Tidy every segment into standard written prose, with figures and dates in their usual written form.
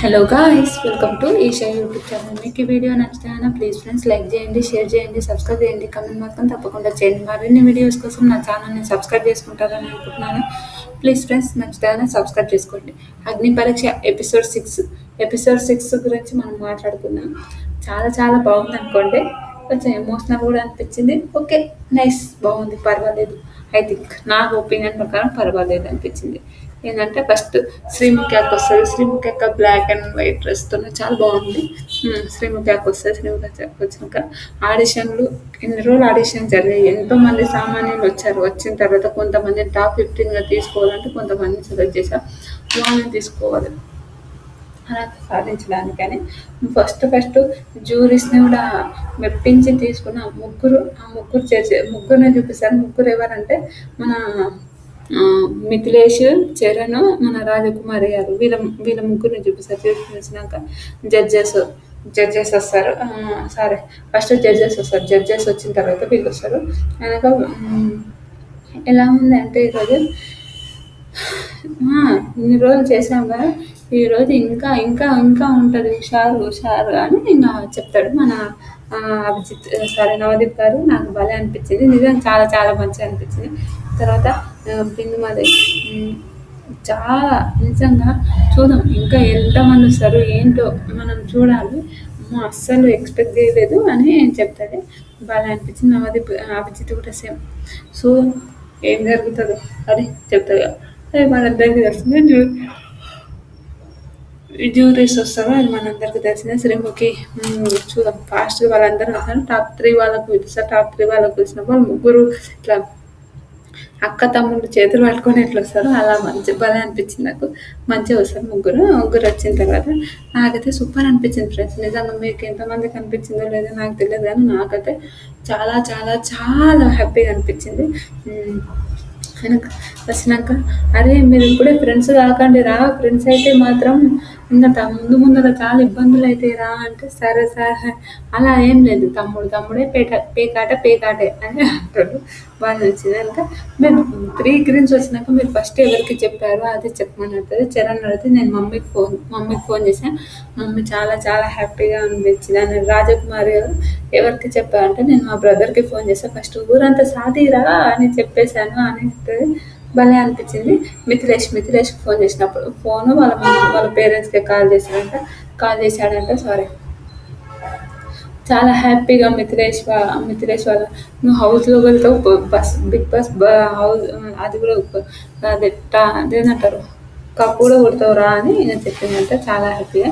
Hello guys, welcome to Eesha YouTube channel. మీకు ఈ video నచ్చితే ప్లీజ్ ఫ్రెండ్స్ లైక్ చేయండి, షేర్ చేయండి, సబ్స్క్రైబ్ చేయండి, కమెంట్ మాత్రం తప్పకుండా చేయండి. మరిన్ని వీడియోస్ కోసం నా ఛానల్ని సబ్స్క్రైబ్ చేసుకుంటారని అనుకుంటున్నాను. ప్లీజ్ ఫ్రెండ్స్ నచ్చితే సబ్స్క్రైబ్ చేసుకోండి. అగ్ని పరీక్ష ఎపిసోడ్ 6 గురించి మనం మాట్లాడుకుందాం. చాలా చాలా బాగుంది అనుకోండి. కొంచెం ఎమోషనల్ కూడా అనిపించింది. ఓకే, నైస్, బాగుంది, పర్వాలేదు. ఐ థింక్ నాకు ఒపీనియన్ ప్రకారం పర్వాలేదు అనిపించింది. ఏంటంటే ఫస్ట్ శ్రీముఖి అక్క వస్తుంది. శ్రీముఖి అక్క బ్లాక్ అండ్ వైట్ డ్రెస్తో చాలా బాగుంది. శ్రీముఖి అక్క వస్తుంది. శ్రీముఖి అక్క వచ్చినాక ఆడిషన్లు, ఇన్ని రోజులు ఆడిషన్ జరిగాయి. ఎంతో మంది సామాన్యులు వచ్చారు. వచ్చిన తర్వాత కొంతమంది టాప్ 15గా తీసుకోవాలంటే కొంతమంది సెలెక్ట్ చేశారు. వాళ్ళని తీసుకోవాలి అలా సాధించడానికని ఫస్ట్ జ్యూరీస్ని కూడా మెప్పించి తీసుకున్న ముగ్గురు చేసే ముగ్గురిని చూపిస్తారు. ముగ్గురు ఎవరంటే మన మిథిలేష్, చరణ్, మన రాజకుమారి గారు. వీళ్ళ ముగ్గురిని చూపిస్తారు. చూపించినాక జడ్జెస్ వస్తారు. ఫస్ట్ జడ్జెస్ వస్తారు. జడ్జెస్ వచ్చిన తర్వాత వీళ్ళు వస్తారు. వెనక ఎలా ఉంది అంటే ఈరోజు ఇన్ని రోజులు చేసాం కదా, ఈరోజు ఇంకా ఇంకా ఇంకా ఉంటుంది, హుషారు అని ఇంకా చెప్తాడు మన అభిజిత్. నవదీప్ గారు. నాకు భలే అనిపించింది, నిజంగా చాలా చాలా మంచిగా అనిపించింది. తర్వాత బిందుమాది చాలా నిజంగా చూద్దాం ఇంకా ఎంతమంది వస్తారు ఏంటో మనం చూడాలి. అస్సలు ఎక్స్పెక్ట్ చేయలేదు అని చెప్తాడు. బాగా అనిపించింది. నవదీప్ అభిజిత్ కూడా సేమ్. సో ఏం జరుగుతుందో అని చెప్తాడు. అది మనందరికీ తెలిసిందే. జ్యూరీస్ వస్తారో అది మనందరికీ తెలిసిందే. శ్రీముఖి చూద్దాం ఫాస్ట్గా వాళ్ళందరూ వస్తారు. టాప్ 3 వాళ్ళకు పిలుస్తారు. టాప్ 3 వాళ్ళకు పిలిచినప్పుడు ముగ్గురు ఇట్లా అక్క తమ్ముడు చేతులు పట్టుకొని ఎట్లా వస్తారో అలా మంచి భలే అనిపించింది. నాకు మంచిగా వస్తారు ముగ్గురు వచ్చిన తర్వాత నాకైతే సూపర్ అనిపించింది ఫ్రెండ్స్. నిజంగా మీకు ఎంతమందికి అనిపించిందో లేదో నాకు తెలియదు, కానీ నాకైతే చాలా చాలా చాలా హ్యాపీగా అనిపించింది. వెనక వచ్చినాక అరే మీరు ఇప్పుడే ఫ్రెండ్స్ కాకండి రా, ఫ్రెండ్స్ అయితే మాత్రం ఇంకా ముందర చాలా ఇబ్బందులు అయితే రా అంటే సరే అలా ఏం లేదు, తమ్ముడే పేకాటే అని అంటాడు. బాగా నచ్చింది. కనుక మీరు 3 గురించి వచ్చినాక మీరు ఫస్ట్ ఎవరికి చెప్పారో అది చెప్పమని అంటుంది. చరణ్ అడిగితే నేను మమ్మీకి ఫోన్ చేశాను. మమ్మీ చాలా చాలా హ్యాపీగా అనిపించింది అని. రాజకుమారి ఎవరికి చెప్పారంటే నేను మా బ్రదర్కి ఫోన్ చేశాను. ఫస్ట్ ఊరంతా సాధిరా అని చెప్పేశాను అని భలే అనిపించింది. మిథిలేష్కి ఫోన్ చేసినప్పుడు ఫోను వాళ్ళ పేరెంట్స్కి కాల్ చేశాడంట. చాలా హ్యాపీగా మిథిలేష్ వాళ్ళ నువ్వు హౌస్లో వెళ్తావు, బిగ్ బాస్ హౌస్ అది కూడా అదేనంటారు కప్పు కూడా కొడతావురా అని చెప్పిందంట. చాలా హ్యాపీగా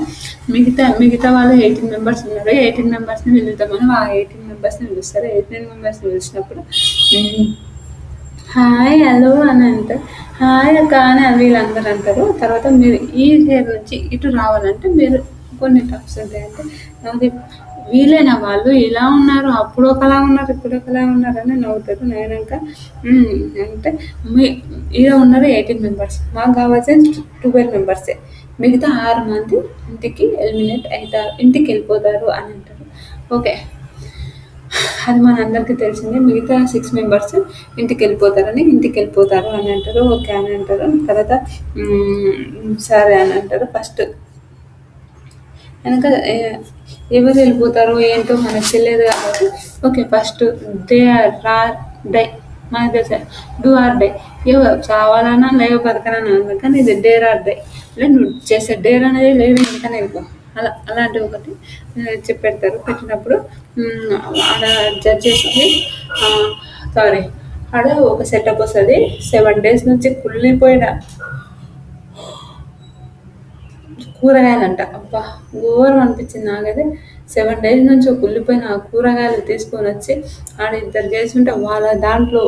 మిగతా వాళ్ళు 18 మెంబర్స్ ఉన్నారు. 18 మెంబర్స్ని పిలుద్దామని ఆ 18 మెంబర్స్ని పిలుస్తారు. 18 మెంబర్స్ని పిలిచినప్పుడు హాయ్ హలో అని అంటారు. హాయ్ అక్క అని వీళ్ళందరూ అంటారు. తర్వాత మీరు ఈ హెయిర్ నుంచి ఇటు రావాలంటే మీరు కొన్ని టప్స్ ఉంటాయంటే అది వీళ్ళైనా వాళ్ళు ఇలా ఉన్నారు, అప్పుడు ఒకలా ఉన్నారు, ఇప్పుడు ఒకలా ఉన్నారు అని నవ్వుతారు. నవ్వినాక అంటే ఇలా ఉన్నారు 18 మెంబర్స్, మాకు కావాల్సిన 12 మెంబర్సే, మిగతా 6 మంది ఇంటికి వెళ్ళిపోతారు అని అంటారు. ఓకే, అది మనందరికీ తెలిసిందే. మిగతా 6 మెంబర్స్ ఇంటికి వెళ్ళిపోతారు అని అంటారు. ఓకే అని అంటారు. తర్వాత సరే అని అంటారు. ఫస్ట్ వెనక ఎవరు వెళ్ళిపోతారో ఏంటో మనకు తెలియదు కాబట్టి ఓకే, ఫస్ట్ డై మనకు తెలుసా, డూ ఆర్ డై. ఎవరు చావాలన్నా లేవ బతకాలన్నా అన్నా కానీ ఇది డేర్ ఆర్ డై. నువ్వు చేసే డేర్ అనేది లేదు ఇంకనే వెళ్ళిపో అలాంటి ఒకటి చెప్పెడతారు. పెట్టినప్పుడు ఆడ జడ్జెస్కి ఆడ ఒక సెటప్ వస్తుంది. 7 days నుంచి కుళ్ళిపోయిన కూరగాయలంట. అబ్బా ఘోరం అనిపించింది నాకైతే. 7 days నుంచి కుళ్ళిపోయిన కూరగాయలు తీసుకొని వచ్చి ఆడ 2 చేస్తుంటే వాళ్ళ దాంట్లో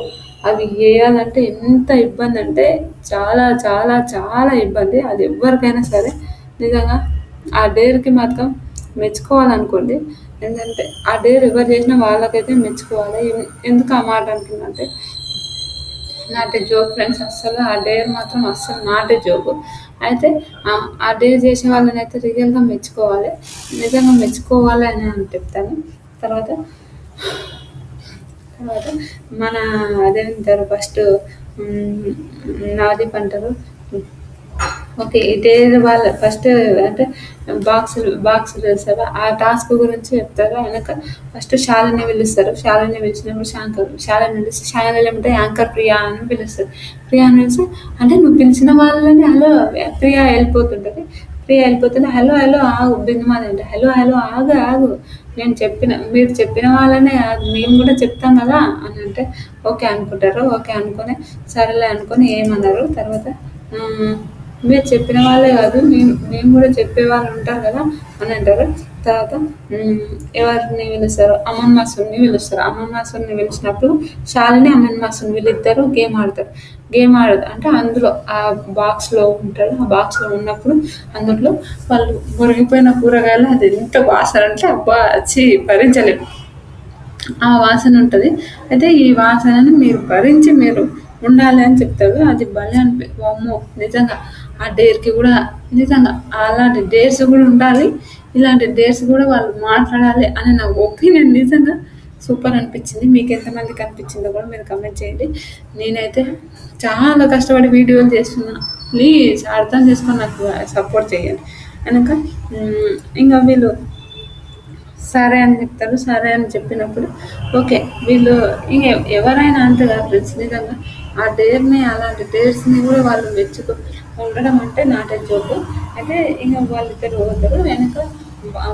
అవి వేయాలంటే ఎంత ఇబ్బంది అంటే చాలా చాలా చాలా ఇబ్బంది. అది ఎవరికైనా సరే నిజంగా ఆ డేర్కి మాత్రం మెచ్చుకోవాలనుకోండి. ఎందుకంటే ఆ డేర్ ఎవరు చేసినా వాళ్ళకైతే మెచ్చుకోవాలి. ఎందుకు ఆ మాట అంటుందంటే నాట్ ఏ జోక్ ఫ్రెండ్స్. అస్సలు ఆ డేర్ మాత్రం అస్సలు నాట్ ఏ జోక్. అయితే ఆ డేర్ చేసే వాళ్ళని అయితే రియల్గా మెచ్చుకోవాలి, నిజంగా మెచ్చుకోవాలి అని చెప్తాను. తర్వాత మన అదేంటారు ఫస్ట్ నవదీప్ అంటారు ఓకే. ఇటేదో వాళ్ళ ఫస్ట్ అంటే బాక్సులు తెలుసా? ఆ టాస్క్ గురించి చెప్తారు. ఆయనక ఫస్ట్ శాలిని పిలుస్తారు. శాలిని పిలిచినప్పుడు శాలిని పిలిసి శాలిని ఏమంటే యాంకర్ ప్రియా అని పిలుస్తది. ప్రియా అని పిలిసి అంటే నువ్వు పిలిచిన వాళ్ళని హలో ప్రియా వెళ్ళిపోతుంటది. ప్రియా వెళ్ళిపోతుంటే హలో హలో ఆగు బిందుమాల అంటే హలో హలో ఆగు ఆగు మీరు చెప్పిన వాళ్ళనే కాదు మేము కూడా చెప్తాం కదా అని అంటే ఓకే అనుకుంటారు. ఓకే అనుకొని సరేలే అనుకొని ఏమన్నారు తర్వాత "ఉమ్, మీరు చెప్పిన వాళ్ళే కాదు మేము కూడా చెప్పేవాళ్ళు ఉంటారు కదా అని అంటారు. తర్వాత ఎవరిని పిలుస్తారు అమన్ మాసూర్ని పిలుస్తారు. అమన్ మాసూర్ని పిలిచినప్పుడు శాలిని అమన్ మాసూర్ వీళ్ళిద్దరు గేమ్ ఆడతారు. గేమ్ ఆడదు అంటే అందులో ఆ బాక్స్లో ఉంటాడు. ఆ బాక్స్లో ఉన్నప్పుడు అందులో వాళ్ళు మురిగిపోయిన కూరగాయలు అది ఎంత వాసన అంటే అబ్బా వచ్చి భరించలేము ఆ వాసన ఉంటది. అయితే ఈ వాసనని మీరు భరించి మీరు ఉండాలి అని చెప్తాడు. అది భలే వామ్మో! నిజంగా ఆ డేర్‌కి గూడా నిజంగా అలాంటి డేర్స్ గూడా ఉండాలి. ఇలాంటి డేర్స్ గూడా వాళ్ళు మాట్లాడాలి అని నా ఒపీనియన్ నిజంగా సూపర్ అనిపించింది. మీకెంతమందికి అనిపించిందో కూడా మీరు కామెంట్ చేయండి. నేనైతే చాలా కష్టపడి వీడియోలు చేస్తున్నా. ప్లీజ్ అర్థం చేసుకొని నాకు సపోర్ట్ చేయండి. ఎనక ఇంగ వీళ్ళు సరే అని చెప్తారు. సరే అని చెప్పినప్పుడు ఓకే. వీళ్ళు ఇంక ఎవరైనా అంతే కదా ఫ్రెండ్స్ నిజంగా. ఆ డేర్‌ని అలాంటి డేర్స్‌ని కూడా వాళ్ళు ఉండడం అంటే నాట్ ఏ జోక్. అయితే ఇంక వాళ్ళిద్దరు పోతారు. వెనక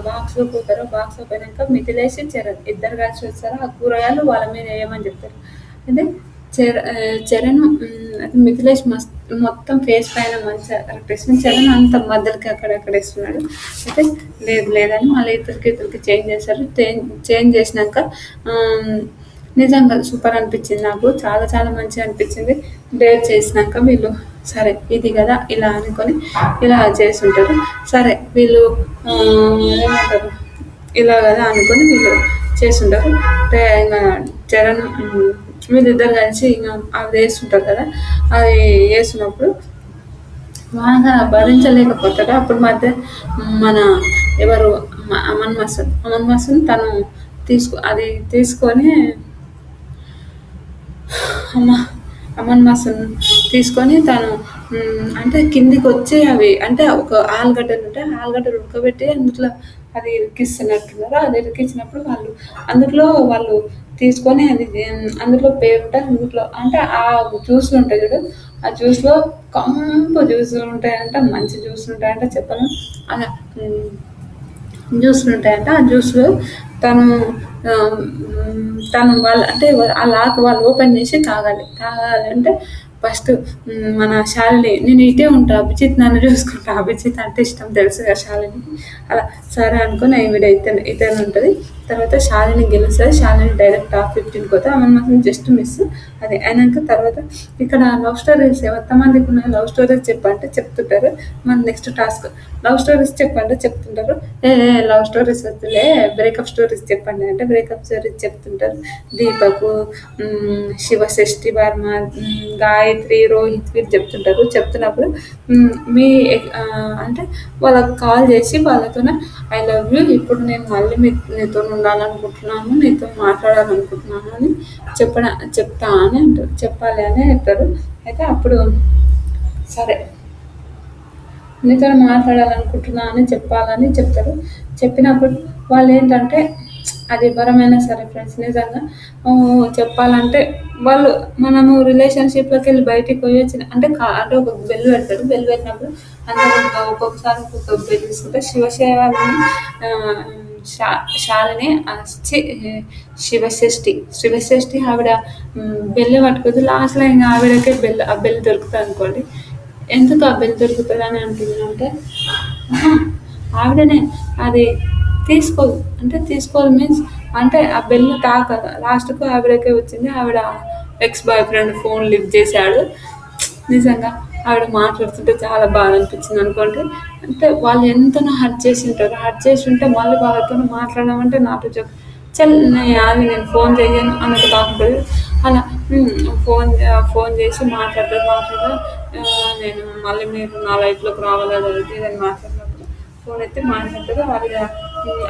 బాక్స్‌లోకి పోతారు. బాక్స్‌లోకి పోయినాక మిథిలేష్, చరణ్ ఇద్దరు కలిసి వస్తారు. ఆ కూరగాయలు వాళ్ళ మీద వేయమని చెప్తారు. అయితే చరణ్ అది మిథిలేష్ మొత్తం ఫేస్ పైన మంచిగా కరెక్ట్ చరణ్ అంత మధ్యలోకి అక్కడక్కడ వేస్తున్నాడు. అయితే లేదని మళ్ళీ ఇద్దరికి చేంజ్ చేశారు. చేంజ్ చేసినాక ఆమ్, నిజంగా సూపర్ అనిపించింది నాకు. చాలా చాలా మంచిగా అనిపించింది. డేర్ చేసినాక వీళ్ళు సరే ఇది కదా ఇలా అనుకొని ఇలా చేస్తుంటారు. సరే వీళ్ళు ఏమంటారు ఇలా కదా అనుకొని వీళ్ళు చేస్తుంటారు. అంటే ఇంక చరణ్ వీళ్ళిద్దరు కలిసి ఇంక అవి వేస్తుంటారు కదా అది వేసినప్పుడు బాగా భరించలేకపోతాడు. అప్పుడు మధ్య మన ఎవరు అమన్ మసూద్ తను అది తీసుకొని అమ్మ అమన్ మాసం తీసుకొని తను అంటే కిందికి వచ్చి అవి అంటే ఒక ఆలుగడ్డలు ఉంటాయి. ఆలుగడ్డలు ఉడకబెట్టి అందులో అది ఇరికిస్తున్నట్టున్నారు. అది ఇరికించినప్పుడు వాళ్ళు తీసుకొని అది అందులో పేరుంటే అందులో అంటే ఆ జ్యూస్లు ఉంటాయి చూడు ఆ జ్యూస్లో కంపు జ్యూసులు ఉంటాయంట మంచి జ్యూసులు ఉంటాయంట చెప్పను అలా జ్యూస్లు ఉంటాయంట. ఆ జ్యూస్‌లో తను తను వాళ్ళు అంటే ఆ లాక్ వాళ్ళు ఓపెన్ చేసి తాగాలి. తాగాలంటే ఫస్ట్ మన శాలిని నేను ఇటే ఉంటా. అభిజిత్ నన్ను చూసుకుంటా. అభిజిత్ అంటే ఇష్టం తెలుసు కదా శాలినికి. అలా సరే అనుకోని ఈవిడ ఇతను ఉంటది. తర్వాత శాలిని గెలుస్తది. శాలిని డైరెక్ట్ టాప్ 15కి పోతది. ఆమె మాత్రం జస్ట్ మిస్. అది అయినాక తర్వాత ఇక్కడ లవ్ స్టోరీస్ ఎంతమందికి ఉన్నాయి లవ్ స్టోరీస్ చెప్పంటే చెప్తుంటారు. మన నెక్స్ట్ టాస్క్ లవ్ స్టోరీస్ చెప్పంటే చెప్తుంటారు. లవ్ స్టోరీస్ వద్దులే బ్రేకప్ స్టోరీస్ చెప్పండి అంటే బ్రేకప్ స్టోరీస్ చెప్తుంటారు. దీపక్, శివషష్ఠి వర్మ, గాయత్రి, రోహిత్ వీళ్ళు చెప్తుంటారు. చెప్తున్నప్పుడు మీ అంటే వాళ్ళకి కాల్ చేసి వాళ్ళతోనే ఐ లవ్ యూ ఇప్పుడు నేను మళ్ళీ నీతో ఉండాలనుకుంటున్నాను నీతో మాట్లాడాలనుకుంటున్నాను అని చెప్తా అని అంటారు. చెప్పాలి అని చెప్తారు. అయితే అప్పుడు సరే నీతో మాట్లాడాలనుకుంటున్నా అని చెప్పాలని చెప్తారు. చెప్పినప్పుడు వాళ్ళు ఏంటంటే అది ఎవరమైనా సరే ఫ్రెండ్స్ నిజంగా చెప్పాలంటే వాళ్ళు మనము రిలేషన్‌షిప్‌లోకి వెళ్ళి బయటికి పోయొచ్చిన అంటే అంటే ఒక బెల్ పెడతారు. బెల్ పెట్టినప్పుడు అందరూ ఒక్కొక్కసారి ఒక్కొక్క బెల్ తీసుకుంటే శివసేవాని ఆహ్, శా శాలిని ఛీ శివషష్ఠి ఆవిడ బెల్ పట్టుకోదు. లాస్ట్‌లో ఇంక ఆవిడకే ఆ బెల్ దొరుకుతదనుకోండి. ఎందుకు ఆ బెల్ దొరుకుతదని అంటున్నానంటే అహా! ఆవిడనే అది తీసుకోదు. అంటే తీసుకోదు మీన్స్ అంటే ఆ బెల్ తాకదు. లాస్ట్‌కు ఆవిడకే వచ్చింది. ఆవిడ X boy friend phone lift చేశాడు. నిజంగా ఆవిడ మాట్లాడుతుంటే చాలా బాధ అనిపించింది అనుకోండి. అంటే వాళ్ళు ఎంతనో హర్ట్ చేసుంటారు. హర్ట్ చేసుంటే మళ్ళీ వాళ్ళతోని మాట్లాడడం అంటే నాట్ ఎ జోక్. నేను ఫోన్ చెయ్యను అన్నట్టు కాకుంటది. అలా ఫోన్ చేసి మాట్లాడతారు. నేను మళ్ళీ మీరు నా లైఫ్‌లోకి రావాలి అది ఇది అని మాట్లాడినప్పుడు ఫోన్ ఎత్తి మాట్లాడతాడు. వాళ్ళ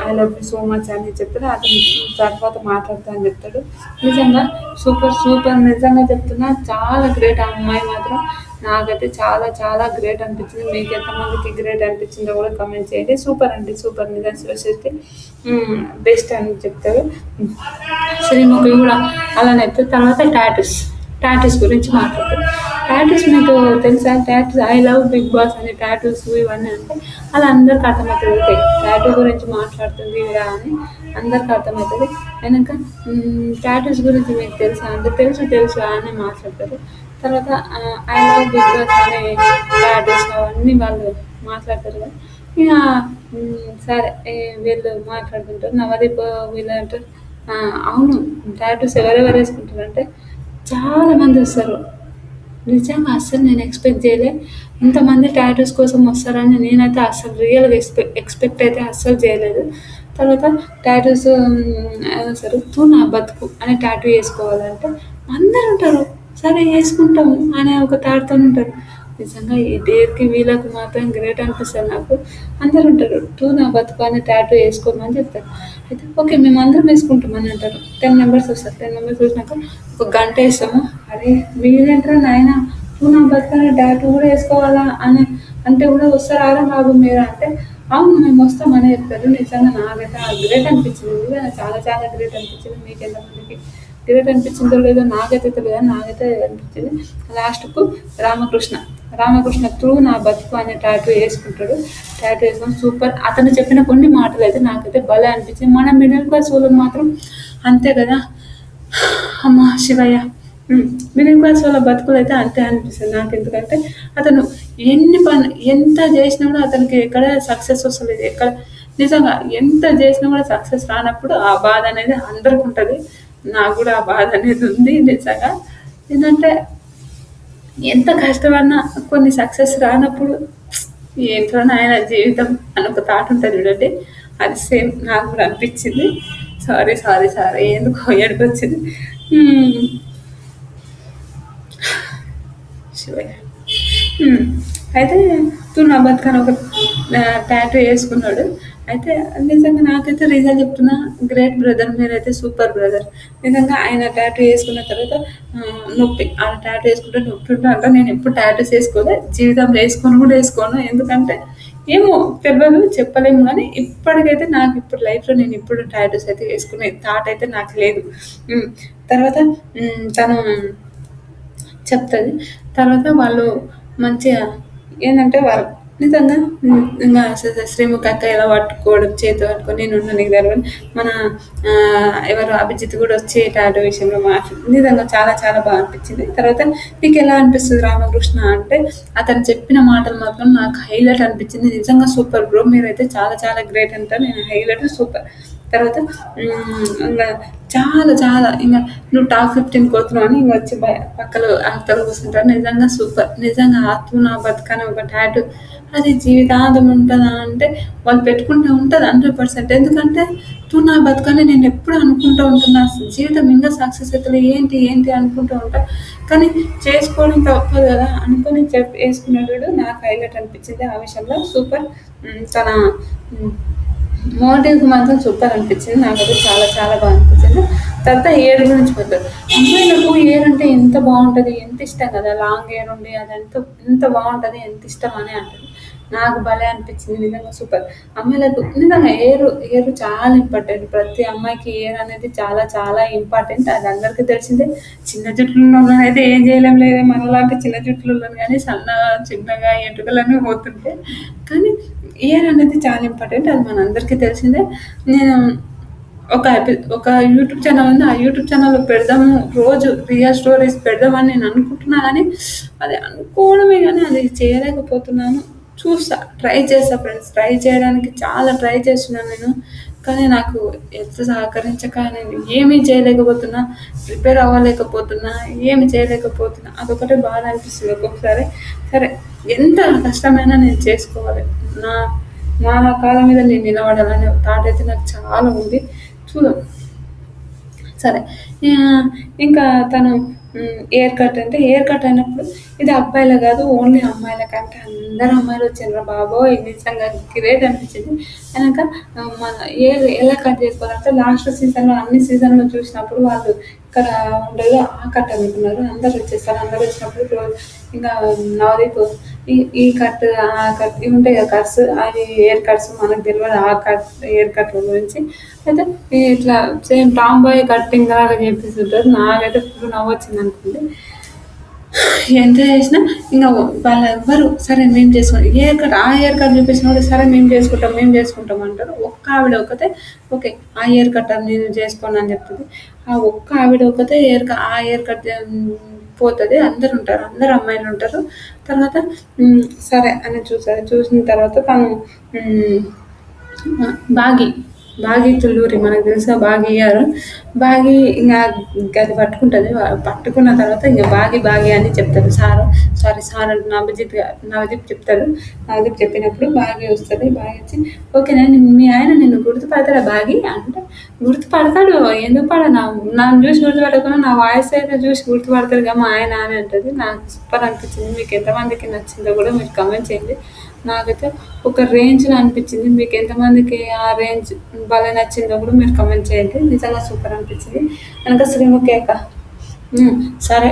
I love you so much అని చెప్తాడు. అతను తర్వాత మాట్లాడతా అని చెప్తాడు. నిజంగా సూపర్ సూపర్ నిజంగా చెప్తున్నా చాలా గ్రేట్ ఆ అమ్మాయి మాత్రం. నాకైతే చాలా చాలా గ్రేట్ అనిపించింది. మీకు ఎంతమందికి గ్రేట్ అనిపించిందో కూడా కమెంట్ చేయండి. సూపర్ అండి సూపర్ నిజంగా శివశక్తి బెస్ట్ అని చెప్తారు. శ్రీముఖి కూడా అలానే చెప్తారు. తర్వాత టాటూస్ గురించి మాట్లాడతారు. టాటూస్ మీకు తెలుసా? Tattoos I love Bigg Boss అని టాటూస్ ఇవన్నీ అంటే అలా అందరికి అర్థమవుతుంది. ఓకే టాటూ గురించి మాట్లాడుతుంది ఇలా అని అందరికి అర్థమవుతుంది. అయినాక టాటూస్ గురించి మీకు తెలుసా అంటే తెలుసు తెలుసు అని మాట్లాడతారు. తర్వాత ఐ లవ్ బిగ్ బాస్ అనే టాటూస్ అవన్నీ వాళ్ళు మాట్లాడతారు కదా. ఇక సరే వీళ్ళు మాట్లాడుకుంటారు. నవదీప్ వీళ్ళు అంటారు అవును టాటూస్ ఎవరెవరు వేసుకుంటారంటే చాలా మంది వస్తారు. నిజంగా అస్సలు నేను ఎక్స్పెక్ట్ చేయలే. ఇంతమంది టాటూస్ కోసం వస్తారని నేనైతే అస్సలు రియల్‌గా ఎక్స్పెక్ట్ అయితే అస్సలు చేయలేదు. తర్వాత టాటూస్ సరే 'తూ నా బతుకు' అనే టాటూ ఏసుకోవాలంటే అందరుంటారు. సరే ఏసుకుంటాము అనే ఒక థాట్‌తోనుంటారు. నిజంగా ఈ డేర్‌కి వీళ్ళకి మాత్రం గ్రేట్ అనిపిస్తది నాకు. అందరుంటారు. 'తూ నా బతుకు' అనే టాటూ ఏసుకోమని చెప్తారు. అయితే ఓకే మేమందరం వేసుకుంటాం అని అంటారు. 10 మెంబర్స్ వస్తారు. 10 మెంబర్స్ వచ్చినాక ఒక గంట ఏస్తాము. అరే మీరేంట్రా నాయనా 'తూ నా బతుకు' అనే టాటూ కూడా ఏసుకోవాలా అని అంటే కూడా వస్తారారా బాబు మీరు అంటే, అవును మేమొస్తాం అని చెప్తారు. నిజంగా నాకైతే గ్రేట్ అనిపించింది. నిజంగా చాలా చాలా గ్రేట్ అనిపించింది. మీకెంతమందికి గ్రేట్ అనిపించిందో లేదో నాకైతే తెలీదు గానీ నాకైతే అనిపించింది. లాస్ట్‌కు రామకృష్ణ, రామకృష్ణ 'త్రూ నా బతుకు' అనే టాటూ ఏసుకుంటాడు. టాటూ ఏసుకొని సూపర్. అతను చెప్పిన కొన్ని మాటలైతే నాకైతే భలే అనిపించింది. మన మిడిల్ క్లాస్ వాళ్ళకి మాత్రం అంతే కదా! అమ్మ శివయ్య! మిడిల్ క్లాస్ వాళ్ళ బతుకులైతే అంతే అనిపిస్తది నాకెందుకంటే అతను ఎంత జేసినా గూడా అతనికి ఎక్కడ సక్సెస్ వస్తలేదు. నిజంగా ఎంత జేసినా గూడా సక్సెస్ రానప్పుడు ఆ బాధనేది అందరికుంటది. నాకు గూడా ఆ బాధనేది ఉంది నిజంగా. ఏందంటే ఎంత కష్టపడినా కొన్ని సక్సెస్ రానప్పుడు ఏంట్రా నాయనా జీవితం అని ఒక థాట్ ఉంటది చూడండి. అది సేమ్ నాకు గూడా అనిపిచ్చింది. సారీ ఎందుకో ఏడుపొచ్చింది. హ్మ్. శివయ్య! హ్మ్. అయితే 'తూ నా బతుకు' అని ఒక టాటూ ఏసుకున్నాడు. అయితే నిజంగా నాకైతే రియల్‌గా చెప్తున్నా గ్రేట్ బ్రదర్ మీరైతే సూపర్ బ్రదర్. నిజంగా ఆయన టాటూ ఏసుకున్న తర్వాత నొప్పి. ఆ టాటూ ఏసుకుంటే నొప్పి ఉంటదంట. నేనెప్పుడు టాటూస్ ఏసుకోలే. జీవితంలో ఏసుకోను గూడా ఏసుకోను. ఎందుకంటే ఏమో తెల్వదు చెప్పలేము గానీ ఇప్పటికైతే నాకిప్పుడు లైఫ్‌లో నేనిప్పుడు టాటూస్ అయితే ఏసుకునే థాట్ అయితే నాకు లేదు. హ్మ్. తర్వాత తను చెప్తది. తర్వాత వాళ్ళు మంచిగా ఏందంటే వాళ్ళు నిజంగా ఇంగా శ్రీముఖి అక్క ఎలా పట్టుకోవడం చేతితో పట్టుకొని నేనున్నా నీకు తెలవని మన ఎవరు అభిజిత్ కూడా వచ్చి టాటూ విషయంలో నిజంగా చాలా చాలా బాగా అనిపించింది. తర్వాత నీకెలా అనిపిస్తది రామకృష్ణ అంటే అతను చెప్పిన మాటలు మాత్రం నాకు హైలైట్ అనిపించింది. నిజంగా సూపర్ బ్రో మీరైతే చాలా చాలా గ్రేట్ అంట. నేను హైలైట్ సూపర్. తర్వాత ఇంగా చాలా చాలా ఇంగ నువ్వు టాప్ 15 పోతున్నావు అని ఇంగ వచ్చి అవతల కూర్చుంటారు. నిజంగా సూపర్. నిజంగా 'తూ నా బతుకు' అనే ఒక టాటూ అది జీవితాంతం ఉంటదా అంటే వాళ్ళు పెట్టుకుంటే ఉంటది 100%. ఎందుకంటే 'తూ నా బతుకు' అని నేనెప్పుడు అనుకుంటూ ఉంటున్నా. జీవితం ఇంగా సక్సెస్ అయితలే ఏంటి అనుకుంటూ ఉంటా. కానీ చేసుకోవడం తప్పదు గదా! అనుకోని ఏసుకున్నాడు చూడు నాకు హైలైట్ అనిపించింది ఆ విషయంలో సూపర్. తన హ్మ్. మోటివ్‌కి మాత్రం సూపర్ అనిపించింది. నాకైతే చాలా చాలా బాగా అనిపించింది. తర్వాత హెయిర్ గురించి పోతారు. అమ్మాయిలకు హెయిర్ అంటే ఎంత బావుంటది, ఎంత ఇష్టం కదా! లాంగ్ హెయిర్ ఉండి అదంతా ఎంత బావుంటది, ఎంత ఇష్టం అని అంటారు. నాకు భలే అనిపించింది. నిజంగా సూపర్. అమ్మాయిలకు నిజంగా హెయిర్ చాలా ఇంపార్టెంట్. ప్రతి అమ్మాయికి హెయిర్ అనేది చాలా చాలా ఇంపార్టెంట్. అది అందరికీ తెలిసిందే. చిన్న జుట్టులున్నోళ్ళనైతే ఏం చేయలేం లేదే మనలాంటి చిన్న జుట్టులున్నోళ్ళు గానీ చిన్నగా ఎంట్రుకలన్నీ పోతుంటాయి. కానీ హెయిర్ అనేది చాలా ఇంపార్టెంట్. అది మనందరికీ తెలిసిందే. నేను ఒక యూట్యూబ్ ఛానెల్ ఉంది. ఆ యూట్యూబ్ ఛానెల్‌లో పెడదాము. రోజు రియల్ స్టోరీస్ పెడదామని నేను అనుకుంటున్నా గానీ, అది అనుకోవడమే గానీ అది చేయలేకపోతున్నాను. చూస్తా. ట్రై చేస్తా ఫ్రెండ్స్. ట్రై చేయడానికి చాలా ట్రై చేస్తున్నాను నేను. కానీ నాకు హెల్త్ సహకరించక నేను ఏమీ చేయలేకపోతున్నా. ప్రిపేర్ అవ్వలేకపోతున్నా. ఏమి చేయలేకపోతున్నా. అదొకటే బాధ అనిపిస్తుంది ఒక్కొక్కసారి. సరే ఎంత కష్టమైనా నేను చేసుకోవాలి. నా నా కాళ్ళ మీద నేను నిలబడాలనే థాట్ అయితే నాకు చాలా ఉంది. చూద్దాం. సరే ఇంకా తను ఎయిర్ కట్ అంటే ఎయిర్ కట్ అయినప్పుడు ఇది అబ్బాయిలే కాదు ఓన్లీ అమ్మాయిలకంటే అందరు అమ్మాయిలు వచ్చిండ్రు బాబోయ్! నిజంగా గ్రేట్ అనిపించింది. అయినాక మన ఎయిర్ ఎలా కట్ చేసుకోవాలంటే లాస్ట్ సీజన్‌లో అన్ని సీజన్‌లో చూసినప్పుడు వాళ్ళు ఇక్కడ ఉండేది ఆ కట్ అనుకున్నారు. అందరూ వచ్చేసారు. అందరూ వచ్చినప్పుడు ఇంగా నవదీప్ ఈ కట్, ఆ కట్ ఇవి ఉంటాయి కదా కట్స్ అవి ఎయిర్ కట్స్ మనకు తెలవదు ఆ కట్ ఎయిర్ కట్ల గురించి. అయితే ఇట్లా సేమ్ టామ్ బాయ్ కటింగ్ లాగా చేపిస్తుంటారు. నాకైతే ఫుల్ నవ్వొచ్చిందనుకోండి. ఎంత చేసినా ఇంక వాళ్ళెవ్వరు సరే మేము చేసుకుంటాం. హెయిర్ కట్ చూపించినోళ్ళు సరే మేము చేసుకుంటాం అంటారు. ఒక్క ఆవిడ ఒకతే ఓకే. ఆ హెయిర్ కట్ నేను చేసుకోను అని చెప్తది. ఆ ఒక్క ఆవిడ ఒకతే ఆ హెయిర్ కట్ పోతది. అందరుంటారు. అందరు అమ్మాయిలుంటారు. తర్వాత సరే అని చూస్తది. చూసిన తర్వాత తను హ్మ్. బాగి. బాగి తుళ్ళూరి మనకు తెలుసా బాగి గారు. బాగి ఇంగ అది పట్టుకుంటది. పట్టుకున్న తర్వాత ఇంగ బాగి అని చెప్తాడు సారు. సారీ అంటున్నా నవదీప్ చెప్తాడు. నవదీప్ చెప్పినప్పుడు బాగి వస్తది. బాగి వచ్చి ఓకేనా మీ ఆయన నిన్ను గుర్తుపడతాడా బాగి అంటే, గుర్తుపడతాడు ఎందుకు పడనా? నన్ను చూసి గుర్తుపట్టకుండా నా వాయిస్ అయితే చూసి గుర్తుపడతాడుగా మా ఆయన అని అంటది. నాకు సూపర్ అనిపించింది. మీకు ఎంతమందికి నచ్చిందో కూడా మీరు కామెంట్ చేయండి. నాకైతే ఒక రేంజ్‌లో అనిపించింది. మీకు ఎంతమందికి ఆ రేంజ్ భలే నచ్చిందో కూడా మీరు కామెంట్ చేయండి. నిజంగా సూపర్ అనిపించింది. వెనక శ్రీముఖి అక్క సరే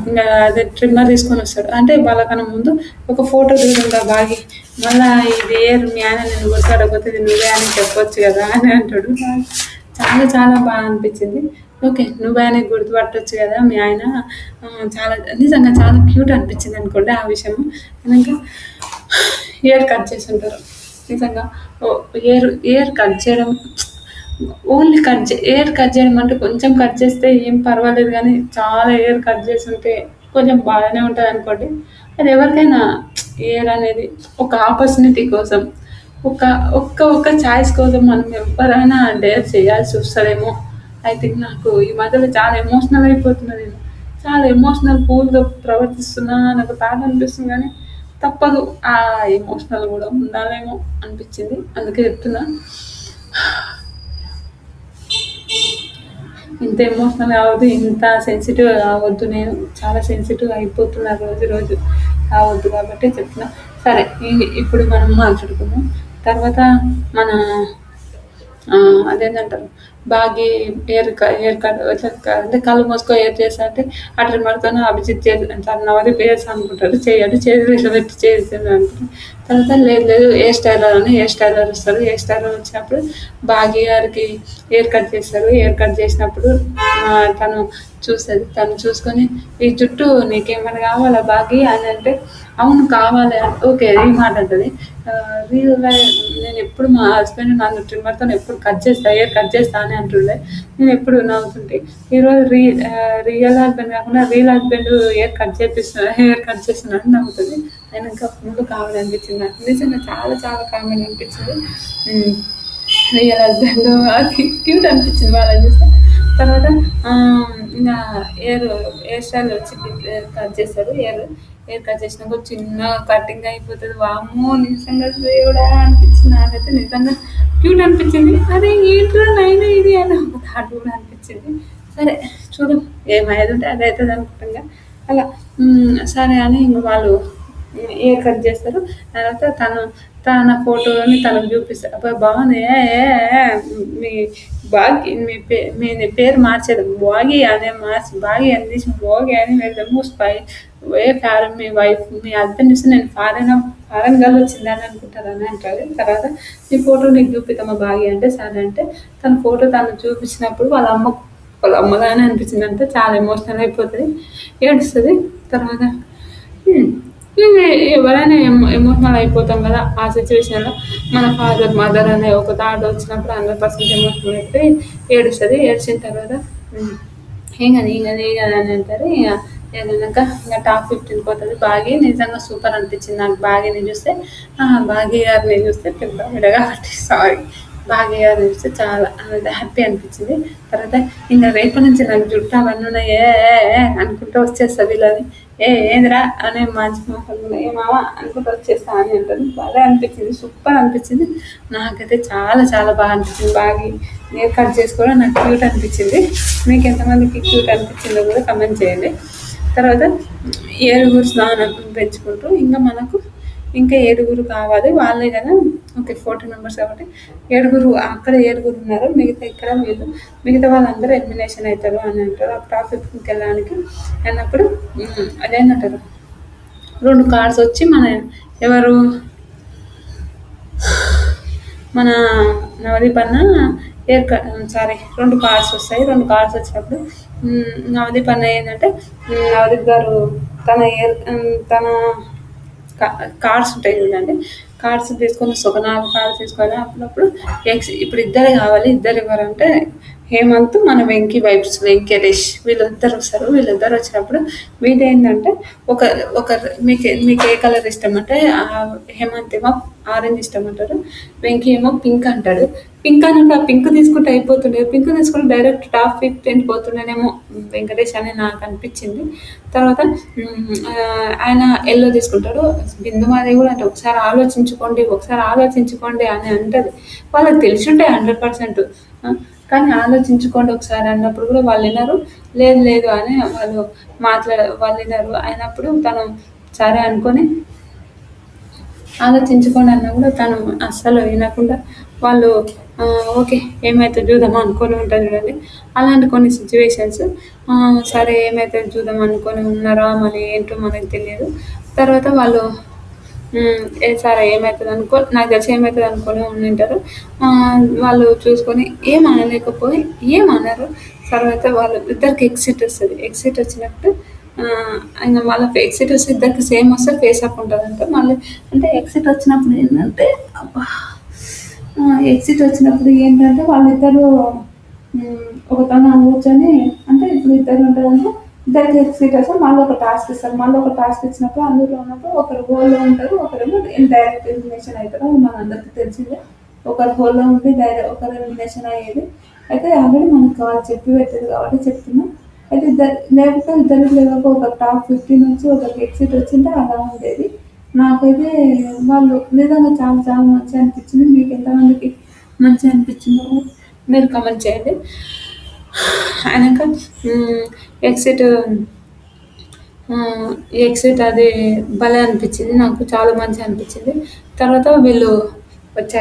ఇంగా అదే ట్రిమ్మర్ తీసుకొనొస్తాడు. అంటే వాళ్ళకన్నా ముందు ఒక ఫోటో దిగుతుందా బాగి. మళ్ళా ఇది మీ ఆయన నిన్ను గుర్తుపట్టకపోతే ఇది నువ్వే అని చెప్పొచ్చు కదా అని అంటాడు. చాలా చాలా బాగా అనిపించింది. ఓకే. నువ్వే ఆయనకి గుర్తుపట్టొచ్చు కదా మీ ఆయన చాలా నిజంగా చాలా క్యూట్ అనిపించింది అనుకోండి ఆ విషయము. ఇంకా హెయిర్ కట్ చేసుంటారు. నిజంగా హెయిర్ కట్ చేయడం ఓన్లీ హెయిర్ కట్ చేయడం అంటే కొంచెం కట్ చేస్తే ఏం పర్వాలేదు గానీ, చాలా హెయిర్ కట్ చేసుంటే కొంచెం బాగానే ఉంటదనుకోండి. అది ఎవరికైనా హెయిర్ అనేది ఒక ఆపర్చునిటీ కోసం, ఒక ఒక్క చాయిస్ కోసం మనం ఎవ్వరైనా డేర్ చేయాల్సొస్తదేమో. ఐ థింక్ నాకు ఈ మధ్యలో చాలా ఎమోషనల్ అయిపోతున్నా నేను. చాలా ఎమోషనల్ కూల్‌గా ప్రవర్తిస్తున్నా నాకు బాధ అనిపిస్తుంది గానీ, తప్పదు. ఆ ఎమోషనల్ గూడా ఉండాలేమో అనిపిచ్చింది. అందుకే చెప్తున్నా. ఇంత ఎమోషనల్ కావద్దు, ఇంత సెన్సిటివ్ కావద్దు నేను. చాలా సెన్సిటివ్ అయిపోతున్నా రోజు కావద్దు కాబట్టి చెప్తున్నా. సరే ఇప్పుడు మనం మాట్లాడుకుందాం. తర్వాత మన అదేంటంటారు బాగా హెయిర్ కట్ ఇట్లా అంటే కళ్ళు మూసుకో హెయిర్ చేస్తా అంటే ఆ ట్రిమ్మర్‌తోని అభిజిత్ తను నవదీప్ చేస్తా అనుకుంటాడు. చెయ్యడు. చేతులు ఇట్లా పెట్టి చేసిండు అనుకుంటాడు. తర్వాత లేదు హెయిర్ స్టైలర్ వస్తారు. హెయిర్ స్టైలర్ వచ్చినప్పుడు భాగ్య గారికి హెయిర్ కట్ చేస్తారు. హెయిర్ కట్ చేసినప్పుడు తను చూస్తది. తను చూసుకొని ఈ జుట్టు నీకేమైనా కావాలా భాగ్య అని అంటే అవును కావాలి ఓకే ఈ మాట అంటది. రియల్ లైఫ్ నేనెప్పుడు మా హస్బెండ్ నన్ను ట్రిమ్మర్‌తోని ఎప్పుడు హెయిర్ కట్ చేస్తా అని అంటుండే. నేనెప్పుడు నవ్వుతుంటే ఈరోజు రియల్ హస్బెండ్ కాకుండా రియల్ హస్బెండ్ హెయిర్ కట్ చేస్తున్నాడని నవ్వుతది. అయినంక ఫుల్ కామెడీ అనిపించింది నాకు. నిజంగా చాలా చాలా కామెడీ అనిపించింది. రియల్ హస్బెండ్ అది క్యూట్ అనిపించింది వాళ్ళని చూస్తే. తర్వాత ఇంగా హెయిర్ స్టైల్ వచ్చి కట్ చేస్తాడు. హెయిర్ కట్ చేసినాక చిన్న కటింగ్ అయిపోతది. వామ్మో! నిజంగా దేవుడా అనిపించింది నాకైతే. నిజంగా క్యూట్ అనిపించింది. అరే ఏంట్రా నాయనా ఇది అని ఒక థాట్ కూడా అనిపించింది. సరే చూద్దాం ఏమయ్యేదుంటే అది అయితది అనుకుంటాంగా. అలా సరే అని ఇంక వాళ్ళు హెయిర్ కట్ చేస్తారు. తర్వాత తన ఫోటోని తనకు చూపిస్తారు. అబ్బా! బాగుంది. ఏ ఏ ఏ మీ మీ పేరు మార్చేది బాగి అనే మార్చి బాగి అని తీసి భోగి అని పెడదాము. మీ వైఫ్ మీ హస్బెండ్ చూస్తే నేను ఫారెన్ గర్ల్ వచ్చిందని అనుకుంటారని అంటారు. తర్వాత నీ ఫోటో నీకు చూపిద్దామా బాగి అంటే సరే అంటే తన ఫోటో తను చూపించినప్పుడు వాళ్ళ అమ్మగానే అనిపించింది అంతా చాలా ఎమోషనల్ అయిపోతుంది. ఏడుస్తుంది. తర్వాత ఇగ ఎవరైనా ఎమోషనల్ అయిపోతాం కదా! ఆ సిట్యుయేషన్‌లో మన ఫాదర్, మదర్ అనే ఒక థాట్ వచ్చినప్పుడు 100% ఎమోషనల్ అయిపోయి ఏడుస్తది. ఏడ్చిన తర్వాత ఏం కాదు అని అంటారు. ఏదైనాక ఇంక టాప్ 15 పోతది బాగి. నిజంగా సూపర్ అనిపించింది నాకు బాగిని చూస్తే. భాగ్య గారిని చూస్తే పెద్ద ఆవిడ కాబట్టి సారీ. భాగ్య గారిని చూస్తే చాలా హ్యాపీ అనిపించింది. తర్వాత ఇంక రేపటి నుంచి నాకు జుట్టు అవన్నీ ఉన్నాయి అనుకుంటూ వచ్చేస్తా వీళ్ళని. ఏందిరా అని మంచి మాటలు ఏ మామ అనుకుంటూ వచ్చేస్తా అని అంటారు. బాగా అనిపించింది, సూపర్ అనిపించింది. నాకైతే చాలా చాలా బాగా అనిపించింది. బాగా నేర్ కట్ చేసుకోవడం నాకు క్యూట్ అనిపించింది. మీకు ఎంతమందికి క్యూట్ అనిపించిందో కూడా కమెంట్ చేయండి. తర్వాత ఏడుగురు స్నానం పెంచుకుంటూ ఇంకా మనకు ఇంకా ఏడుగురు కావాలి వాళ్ళే కదా. ఓకే 14 మెంబర్స్ కాబట్టి ఏడుగురు అక్కడ ఏడుగురు ఉన్నారు, మిగతా ఇక్కడ వీళ్ళు, మిగతా వాళ్ళందరూ ఎలిమినేషన్ అవుతారు అని అంటారు. ఆ టాప్ 15కి వెళ్ళడానికి అన్నప్పుడు అదేంటంటారు 2 కార్డ్స్ వచ్చి మన ఎవరు మన నవదీప్ అన్న సారీ 2 కార్డ్స్ వస్తాయి. 2 కార్డ్స్ వచ్చినప్పుడు నవదీప్ అన్న ఏంటంటే నవదీప్ గారు తన కార్డ్స్ ఉంటాయి చూడండి, కార్డ్స్ తీసుకొని ఒక 4 కార్డ్స్ తీసుకొని అప్పుడప్పుడు ఇప్పుడు ఇద్దరే కావాలి. ఇద్దరు ఎవరంటే హేమంత్ మన వెంకీ వైబ్స్ వెంకటేష్ వీళ్ళిద్దరు వస్తారు. వీళ్ళిద్దరు వచ్చినప్పుడు వీళ్ళు ఏంటంటే ఒక ఒక మీకు ఏ కలర్ ఇష్టం అంటే హేమంత్ ఏమో ఆరెంజ్ ఇష్టం అంటారు, వెంకీ ఏమో పింక్ అంటాడు. పింక్ అన్నప్పుడు ఆ పింక్ తీసుకుంటే అయిపోతుండే, పింక్ తీసుకుంటే డైరెక్ట్ టాప్ 15 పోతుండేనేమో వెంకటేష్ అని నాకు అనిపించింది. తర్వాత ఆయన ఎల్లో తీసుకుంటాడు. బిందుమాదేవి కూడా అంటే ఒకసారి ఆలోచించుకోండి అని అంటది. వాళ్ళకి తెలిసి ఉంటాయి 100%, కానీ ఆలోచించుకోండి ఒకసారి అన్నప్పుడు కూడా వాళ్ళు వినరు. లేదు లేదు అని వాళ్ళు వినరు. అయినప్పుడు తను సరే అనుకొని ఆలోచించుకోండి అన్నా కూడా తను అస్సలు వినకుండా వాళ్ళు ఓకే ఏమైతే చూద్దాం అనుకొని ఉంటుంది చూడండి. అలాంటి కొన్ని సిచ్యువేషన్స్ సరే ఏమైతే చూద్దాం అనుకొని ఉన్నారా మరి ఏంటో మనకు తెలియదు. తర్వాత వాళ్ళు సరే ఏమవుతుంది నాకు తెలిసి ఏమవుతుంది అనుకొని ఉండింటారు. వాళ్ళు చూసుకొని ఏమనరు. తర్వాత వాళ్ళు ఇద్దరికి ఎగ్జిట్ వస్తుంది. ఎగ్జిట్ వచ్చినప్పుడు ఇంకా వాళ్ళ ఎగ్జిట్ వస్తే ఇద్దరికి సేమ్ వస్తే ఫేస్ అప్ ఉంటుందంట. మళ్ళీ అంటే ఎగ్జిట్ వచ్చినప్పుడు ఏంటంటే వాళ్ళిద్దరు ఒక తన కూర్చొని అంటే ఇప్పుడు ఇద్దరు ఉంటారంటే ఇద్దరికి ఎగ్జిట్ వస్తే మళ్ళీ ఒక టాస్క్ ఇస్తారు. మళ్ళీ ఒక టాస్క్ ఇచ్చినప్పుడు అందులో ఉన్నప్పుడు ఒకరు హోల్లో ఉంటారు, ఒకరేమో డైరెక్ట్ ఎలిమినేషన్ అవుతారు. అది మన అందరికీ తెలిసిందే. ఒకరు హోల్లో ఉండి ఒకరు ఎలిమినేషన్ అయ్యేది. అయితే ఆల్రెడీ మనకు వాళ్ళు చెప్పి పెట్టేది కాబట్టి చెప్తున్నాం. అయితే ఇద్దరికి లేకపోతే ఒక టాప్ 15 నుంచి ఒకరికి ఎగ్జిట్ వచ్చింటే అలా ఉండేది. నాకైతే వాళ్ళు నిజంగా చాలా చాలా మంచిగా అనిపించింది. మీకు ఎంతమందికి మంచిగా అనిపించిందో మీరు కమెంట్ చేయండి. అయినాక ఎగ్జిట్ అది భలే అనిపించింది, నాకు చాలా మంచిగా అనిపించింది. తర్వాత వీళ్ళు వచ్చి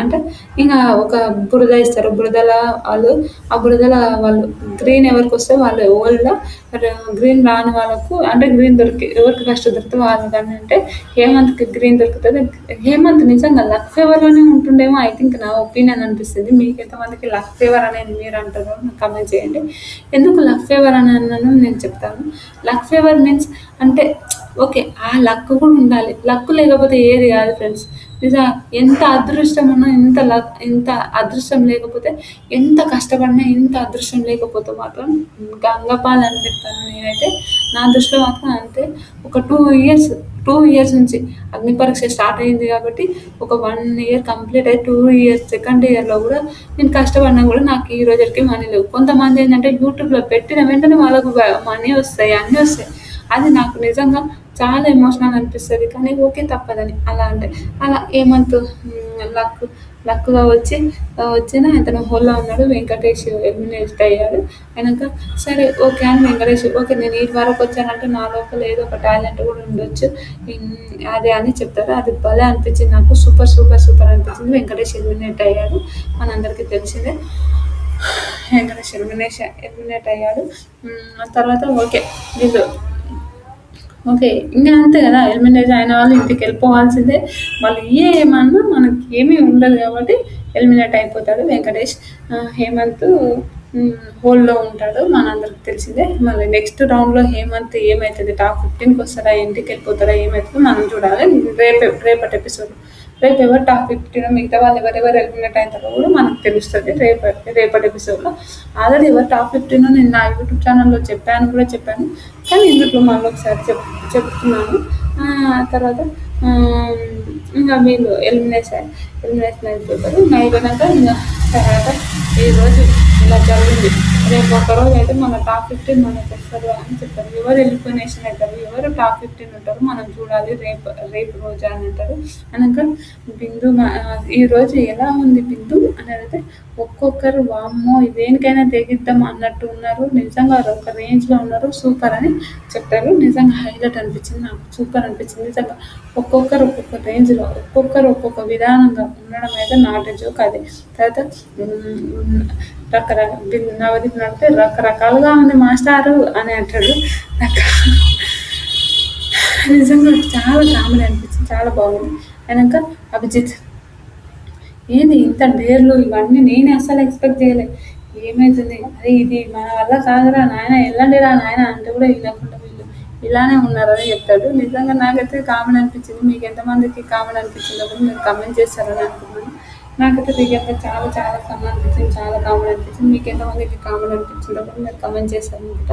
అంటే ఇంకా ఒక బురద ఇస్తారు. ఆ బురదల వాళ్ళు గ్రీన్ ఎవరికి వస్తే వాళ్ళు ఓల్డ్లో గ్రీన్ రాని వాళ్ళకు అంటే గ్రీన్ ఎవరికి ఫస్ట్ దొరికితే వాళ్ళు కానీ అంటే హేమంత్కి గ్రీన్ దొరుకుతుంది. హేమంత్ నిజంగా లక్ ఫేవర్లోనే ఉంటుండేమో ఐ థింక్, నా ఒపీనియన్ అనిపిస్తుంది. మీకు ఎంతమందికి లక్ ఫేవర్ అనేది మీరు అంటారో నాకు కమెంట్ చేయండి. ఎందుకు లక్ ఫేవర్ అని అన్నాను నేను చెప్తాను. లక్ ఫేవర్ మీన్స్ అంటే ఓకే ఆ లక్ కూడా ఉండాలి. లక్ లేకపోతే ఏది కాదు ఫ్రెండ్స్. నిజం ఎంత అదృష్టం ఉన్నా ఎంత అదృష్టం లేకపోతే ఎంత కష్టపడినా ఎంత అదృష్టం లేకపోతే మాత్రం గంగపాలు అని చెప్తాను నేనైతే. నా దృష్టిలో మాత్రం అంతే. ఒక 2 ఇయర్స్ నుంచి అగ్ని పరీక్ష స్టార్ట్ అయింది కాబట్టి ఒక 1 ఇయర్ కంప్లీట్ అయ్యి 2 ఇయర్స్ సెకండ్ ఇయర్లో కూడా నేను కష్టపడినా కూడా నాకు ఈ రోజుకి మనీ లేవు. కొంతమంది ఏంటంటే యూట్యూబ్లో పెట్టిన వెంటనే వాళ్ళకు మనీ వస్తాయి, అన్నీ వస్తాయి. అది నాకు నిజంగా చాలా ఎమోషనల్ అనిపిస్తుంది. కానీ ఓకే తప్పదని అలా ఏమంతు లక్గా వచ్చిన ఇతను హోల్లో ఉన్నాడు. వెంకటేష్ ఎలిమినేట్ అయ్యాడు. అయినాక సరే ఓకే అని వెంకటేష్ ఓకే నేను ఈ వరకు వచ్చానంటే నా లోపల ఏదో ఒక టాలెంట్ కూడా ఉండొచ్చు అదే అని చెప్తారు. అది భలే అనిపించింది నాకు. సూపర్ సూపర్ సూపర్ అనిపించింది. వెంకటేష్ ఎలిమినేట్ అయ్యాడు, మనందరికీ తెలిసిందే. వెంకటేష్ ఎలిమినేట్ అయ్యాడు. తర్వాత ఓకే వీళ్ళు ఓకే ఇంకా అంతే కదా, ఎలిమినేట్ అయిన వాళ్ళు ఇంటికి వెళ్ళిపోవాల్సిందే. వాళ్ళు ఏమన్నా మనకి ఏమీ ఉండదు కాబట్టి ఎలిమినేట్ అయిపోతాడు వెంకటేష్. హేమంత్ హోల్లో ఉంటాడు, మనందరికి తెలిసిందే. మళ్ళీ నెక్స్ట్ రౌండ్లో హేమంత్ ఏమవుతుంది, టాప్ 15కి వస్తారా, ఇంటికి వెళ్ళిపోతారా, ఏమవుతుందో మనం చూడాలి రేపటి ఎపిసోడ్. రేపు ఎవరు టాప్ 15 మిగతా వాళ్ళు ఎవరెవరు ఎలిమినేట్ అవుతారో కూడా మనకు తెలుస్తుంది రేపటి ఎపిసోడ్లో. ఆల్రెడీ ఎవరు టాప్ 15 నేను నా యూట్యూబ్ ఛానల్లో చెప్పాను, కానీ ఇందులో మళ్ళీ ఒకసారి చెప్తున్నాను. తర్వాత ఇంకా వీళ్ళు ఎలిమినేషన్ అయిపోతారు. ఇంకా అయిపోయినాక ఇంకా తర్వాత ఈరోజు ఇలా జరిగింది. రేపు ఒకరోజు అయితే మన టాప్ 15 మనకు వస్తారు అని చెప్పారు. ఎవరు ఎలిమినేషన్ అవుతారు, ఎవరు టాప్ 15 ఉంటారు మనం చూడాలి రేపు రేపు రోజు అని అంటారు. అనక బిందు ఈ రోజు ఎలా ఉంది బిందు అని అడిగితే ఒక్కొక్కరు వామ్మో దేనికైనా తెగిద్దాం అన్నట్టు ఉన్నారు, నిజంగా ఒక రేంజ్లో ఉన్నారు, సూపర్ అని చెప్పారు. నిజంగా హైలైట్ అనిపించింది, నాకు సూపర్ అనిపించింది. నిజంగా ఒక్కొక్కరు ఒక్కొక్క రేంజ్లో, ఒక్కొక్కరు ఒక్కొక్క విధానంగా ఉండడం అయితే నాట్ ఏ జోక్. అది తర్వాత నవదీప్ అంటే రకరకాలుగా ఉంది మాస్టారు అని అంటాడు. నాకు నిజంగా చాలా కామెడీ అనిపించింది, చాలా బాగుంది. అయినాక అభిజిత్ ఏంది ఇంత డేర్లు ఇవన్నీ నేను అస్సలు ఎక్స్పెక్ట్ చేయలే. ఏమైతుంది అరే ఇది మన వల్ల కాదురా నాయన, వెళ్ళండి రా నాయన అంటే కూడా వినకుండా వీళ్ళు ఇలానే ఉన్నారని చెప్తాడు. నిజంగా నాకైతే కామెడీ అనిపించింది. మీకు ఎంతమందికి కామెడీ అనిపించిందో కూడా మీరు కమెంట్ చేస్తారని అనుకుంటున్నాను. నాకైతే రియల్గా చాలా చాలా ఫన్ అనిపించింది, చాలా కామెడీ అనిపించింది. మీకు ఎంతమందికి కామెడీ అనిపించిందో కూడా మీరు కమెంట్ చేస్తారనమాట.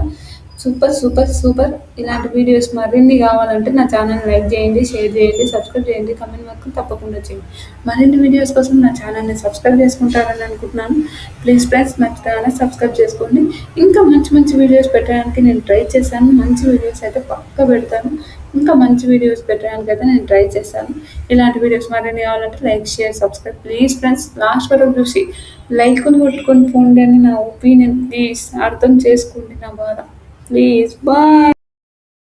Super super super. ఇలాంటి వీడియోస్ మరిన్ని కావాలంటే నా ఛానల్ లైక్ చేయండి, షేర్ చేయండి, సబ్స్క్రైబ్ చేయండి, కమెంట్ మాత్రం తప్పకుండా చేయండి. మరిన్ని వీడియోస్ కోసం నా ఛానల్ని సబ్స్క్రైబ్ చేసుకుంటారని అనుకుంటున్నాను. ప్లీజ్ ఫ్రెండ్స్ నచ్చితే సబ్స్క్రైబ్ చేసుకోండి. ఇంకా మంచి మంచి వీడియోస్ పెట్టడానికి నేను ట్రై చేశాను. మంచి వీడియోస్ అయితే పక్కా పెడతాను. ఇంకా మంచి వీడియోస్ పెట్టడానికి అయితే నేను ట్రై చేస్తాను. ఇలాంటి వీడియోస్ మరిన్ని కావాలంటే like share subscribe. Please friends last వరకు చూసి లైక్ని కొట్టుకొని పోండి అని నా ఒపీనియన్. ప్లీజ్ అర్థం చేసుకోండి నా బాధ. Please, bye.